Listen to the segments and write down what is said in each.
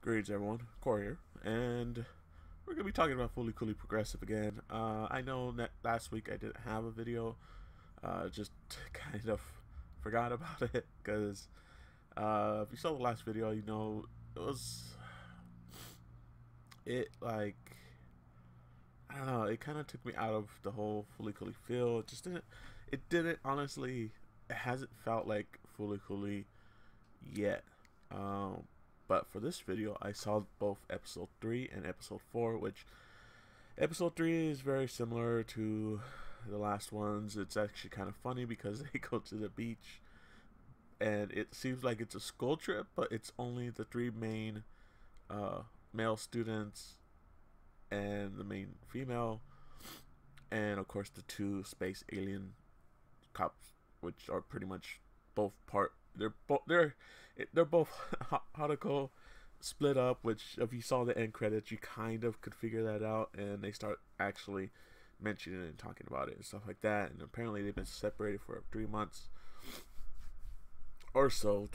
Greetings everyone, Corey here, and we're going to be talking about Fooly Cooly Progressive again. I know that last week I didn't have a video, just kind of forgot about it, because if you saw the last video, you know, it was, like, I don't know, it kind of took me out of the whole Fooly Cooly feel. It didn't, honestly, it hasn't felt like Fooly Cooly yet. But for this video, I saw both episode 3 and episode 4, which episode 3 is very similar to the last ones. It's actually kind of funny because they go to the beach and it seems like it's a school trip, but it's only the three main male students and the main female, and of course the two space alien cops, which are pretty much both part. They're both Hanako split up. Which, if you saw the end credits, you kind of could figure that out, and they start actually mentioning it and talking about it and stuff like that. And apparently, they've been separated for 3 months or so.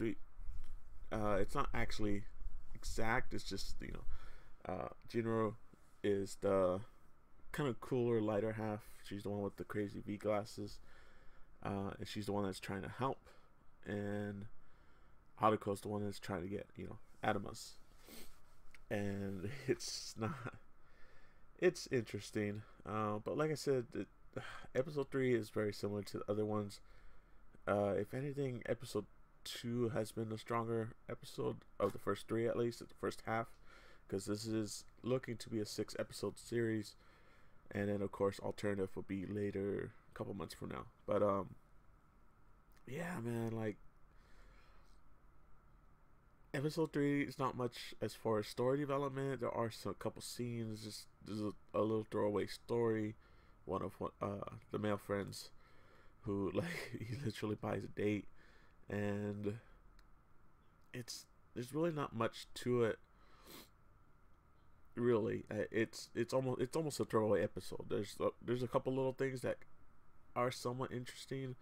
It's not actually exact. It's just, Jinro is the kind of cooler, lighter half. She's the one with the crazy V glasses, and she's the one that's trying to help. And Haruko's the one that's trying to get, Adamas. And it's not, it's interesting. But like I said, episode 3 is very similar to the other ones. If anything, episode 2 has been the stronger episode of the first 3, at least, at the first half. Because this is looking to be a 6-episode series. And then, of course, alternative will be later, a couple months from now. But, yeah, man, like, episode 3 is not much as far as story development. There are a couple scenes. There's a little throwaway story. One of the male friends who, like, he literally buys a date, and there's really not much to it. Really, it's almost a throwaway episode. There's a couple little things that are somewhat interesting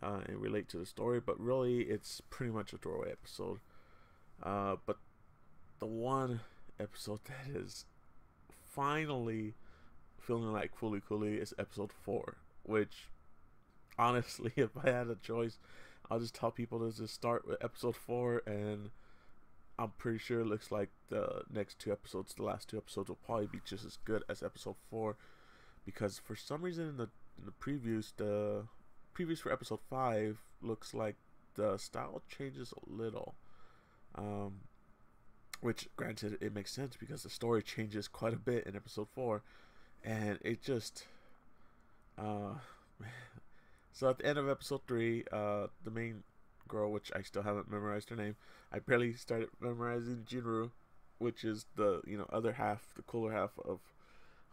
and relate to the story, but really it's pretty much a throwaway episode. But the one episode that is finally feeling like Fooly Cooly is episode 4, which, honestly, if I had a choice, I'll just tell people to just start with episode 4, and I'm pretty sure it looks like the next 2 episodes, the last 2 episodes, will probably be just as good as episode 4, because for some reason in the previews, the previews for episode 5 looks like the style changes a little, which, granted, it makes sense because the story changes quite a bit in episode 4, and it just so at the end of episode 3, the main girl, which I still haven't memorized her name, I barely started memorizing Jinru, which is the other half, the cooler half of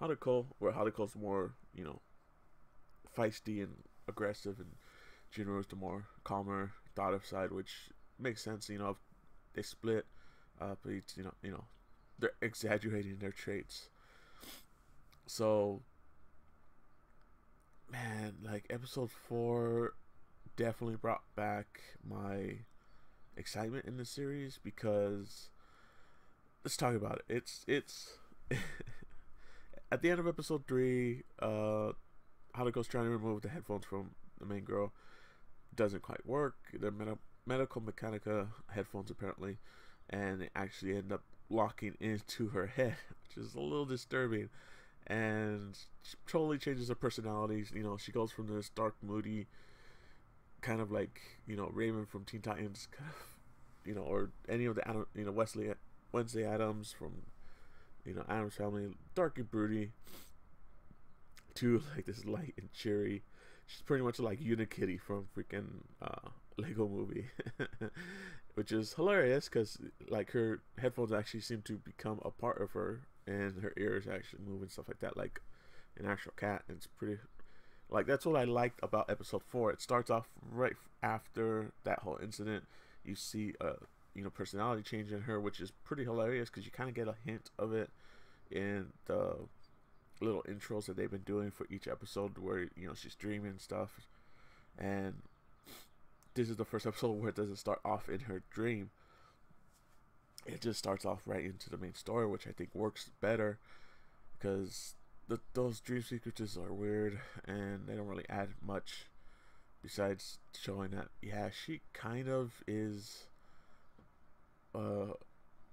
Hanako, where Hanako's more feisty and aggressive, and Jinru's the more calmer, thought-of side, which makes sense. If they split up, it's, they're exaggerating their traits. So, man, like, episode 4 definitely brought back my excitement in the series, because let's talk about it. It's at the end of episode 3, Haruko's trying to remove the headphones from the main girl. Doesn't quite work. They're medical mechanica headphones, apparently, and they actually end up locking into her head, which is a little disturbing. And she totally changes her personality. She goes from this dark, moody, kind of like, Raven from Teen Titans, kind of, or any of the Wednesday Addams from, Addams Family, dark and broody, to like this light and cheery. She's pretty much like Unikitty from freaking Lego Movie, which is hilarious because, like, her headphones actually seem to become a part of her, and her ears actually move and stuff like that, like an actual cat. And it's pretty, like, that's what I liked about episode 4. It starts off right after that whole incident. You see personality change in her, which is pretty hilarious because you kind of get a hint of it in the little intros that they've been doing for each episode, where she's dreaming and stuff. And this is the first episode where it doesn't start off in her dream. it just starts off right into the main story, which I think works better because those dream sequences are weird and they don't really add much besides showing that yeah, she kind of is uh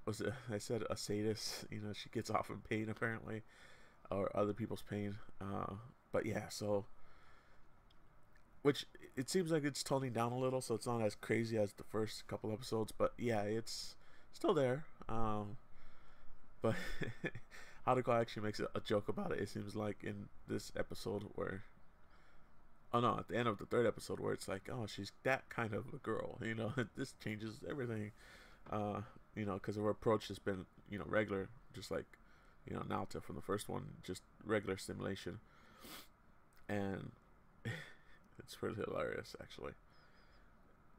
was it I said a sadist, you know, she gets off in pain apparently, or other people's pain. But yeah, so which it seems like it's toning down a little, so it's not as crazy as the first couple episodes. But yeah, it's still there. But Haruko actually makes a joke about it. It seems like in this episode where, oh no, at the end of the third episode where it's like, oh, she's that kind of a girl. You know, this changes everything. Uh, you know, because her approach has been, you know, regular, just like, you know, Naruto from the first one, just regular stimulation, and it's pretty hilarious actually.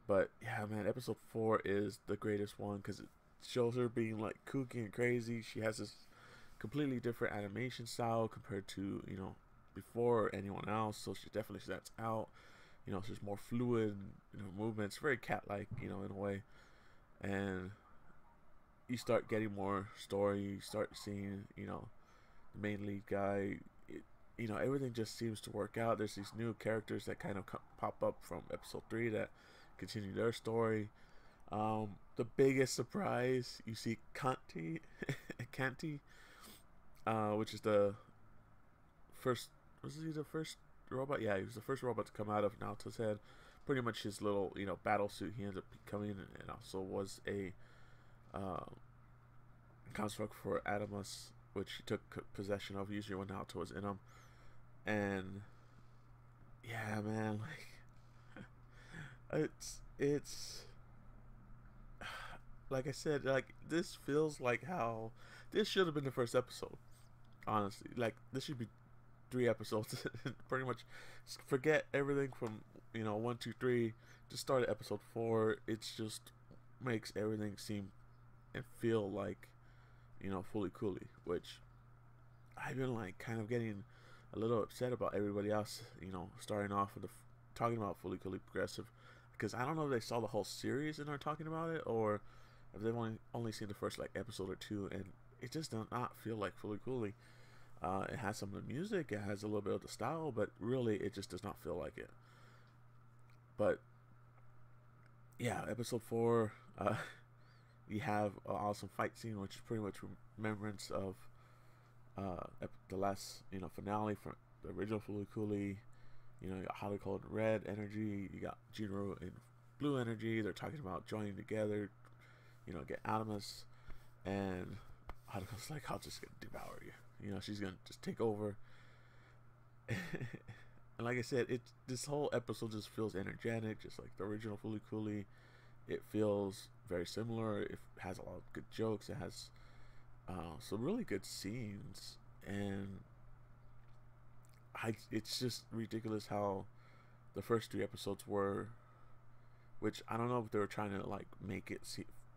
But yeah, man, episode 4 is the greatest one because it shows her being like kooky and crazy. She has this completely different animation style compared to, you know, before anyone else. So she definitely stands out. You know, she's more fluid, you know, movements, very cat-like, you know, in a way. And you start getting more story. You start seeing, you know, the main lead guy. You know, everything just seems to work out. There's these new characters that kind of pop up from episode 3 that continue their story. The biggest surprise, you see Kanti, Kanti, which is the first. Was he the first robot? Yeah, he was the first robot to come out of Naoto's head. Pretty much his little, you know, battle suit he ends up becoming, and also was a uh, construct for Adamus, which he took possession of usually when Naoto was in him. And yeah, man, like it's like I said, like this feels like how this should have been the first episode. Honestly, like this should be 3 episodes. Pretty much, forget everything from, you know, 1, 2, 3. Just start at episode 4. It's just makes everything seem and feel like, you know, Fooly Cooly, which I've been like kind of getting a little upset about everybody else, you know, starting off with talking about Fooly Cooly Progressive, because I don't know if they saw the whole series and are talking about it, or if they've only seen the first like episode or two, and it just does not feel like Fooly Cooly. It has some of the music, it has a little bit of the style, but really it just does not feel like it. But yeah, episode 4, you have an awesome fight scene, which is pretty much remembrance of the last, you know, finale from the original Fooly Cooly. You know, you got Haruko in red energy, you got Jinro in blue energy. They're talking about joining together, you know, get Adamus, and Haruko's like, I'll just gonna devour you. You know, she's gonna just take over. And like I said, this whole episode just feels energetic, just like the original Fooly Cooly. It feels very similar. It has a lot of good jokes. It has some really good scenes, and it's just ridiculous how the first 3 episodes were, which I don't know if they were trying to like make it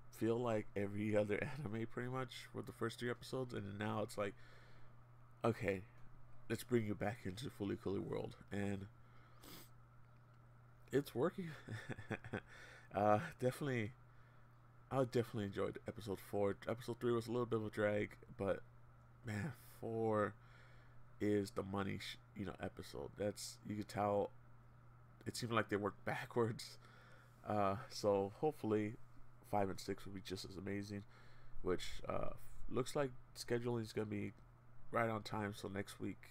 feel like every other anime pretty much for the first 3 episodes, and then now it's like, okay, let's bring you back into the Fooly Cooly world, and it's working. Definitely, I definitely enjoyed episode 4. Episode 3 was a little bit of a drag, but man, 4 is the money, you know, episode. That's, you could tell. It seemed like they worked backwards. So hopefully, 5 and 6 will be just as amazing. Which looks like scheduling is gonna be right on time. So next week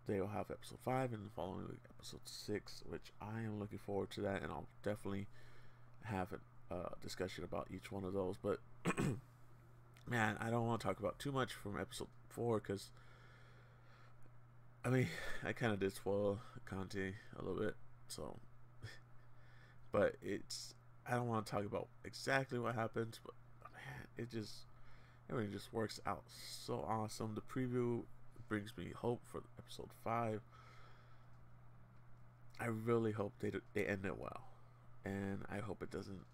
they will have episode 5, and the following week episode 6, which I am looking forward to that, and I'll definitely have a discussion about each one of those. But man, I don't want to talk about too much from episode 4 because I mean I kind of did spoil Kanti a little bit, so but I don't want to talk about exactly what happens, but man, everything just works out so awesome. The preview brings me hope for episode 5. I really hope they end it well, and I hope it doesn't,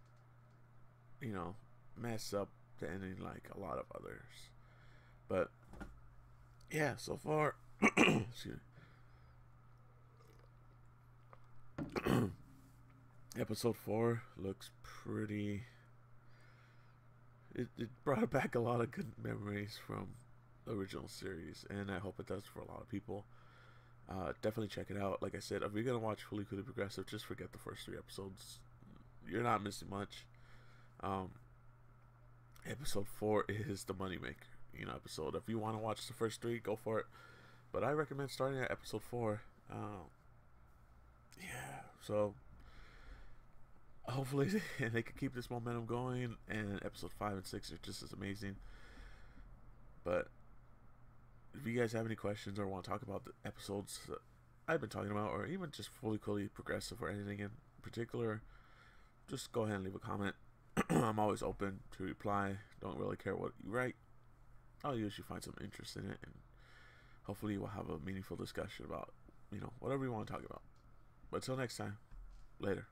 you know, mess up the ending like a lot of others. But yeah, so far, excuse me. Episode 4 looks pretty it brought back a lot of good memories from the original series, and I hope it does for a lot of people. Definitely check it out. Like I said, if you're gonna watch Fooly Cooly Progressive, just forget the first 3 episodes. You're not missing much. Um, episode 4 is the moneymaker, episode. If you want to watch the first 3, go for it. But I recommend starting at episode 4. Yeah, so hopefully they can keep this momentum going, and episode 5 and 6 are just as amazing. But if you guys have any questions or want to talk about the episodes that I've been talking about, or even just Fooly Cooly Progressive or anything in particular, just go ahead and leave a comment. I'm always open to reply. Don't really care what you write. I'll usually find some interest in it, and hopefully we'll have a meaningful discussion about, whatever you want to talk about. But until next time, later.